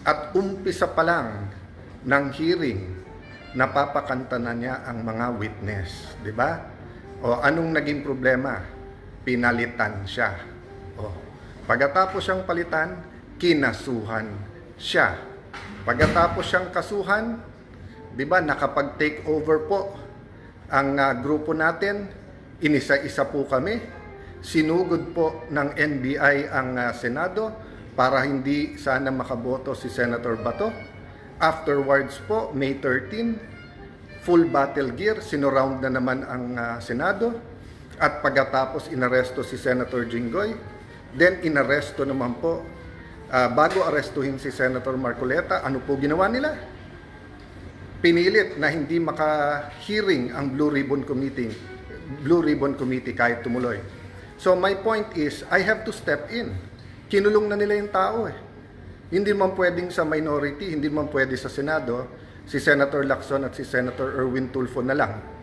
At umpisa pa lang ng hearing, napapakanta na niya ang mga witness, di ba? O anong naging problema? Pinalitan siya. O, pagkatapos siyang palitan, kinasuhan siya. Pagkatapos siyang kasuhan, di ba, nakapag-take over po ang grupo natin, inisa-isa po kami, sinugod po ng NBI ang Senado para hindi sana makaboto si Senator Bato. Afterwards po, May 13, full battle gear, sinoround na naman ang Senado. At pagkatapos inaresto si Senator Jinggoy, then inaresto naman po, bago arestuhin si Senator Marcoleta, ano po ginawa nila? Pinilit na hindi maka-hearing ang Blue Ribbon Committee kahit tumuloy. So my point is, I have to step in. Kinulong na nila yung tao eh. Hindi man pwedeng sa minority, hindi man pwede sa Senado, si Senator Lacson at si Senator Erwin Tulfo na lang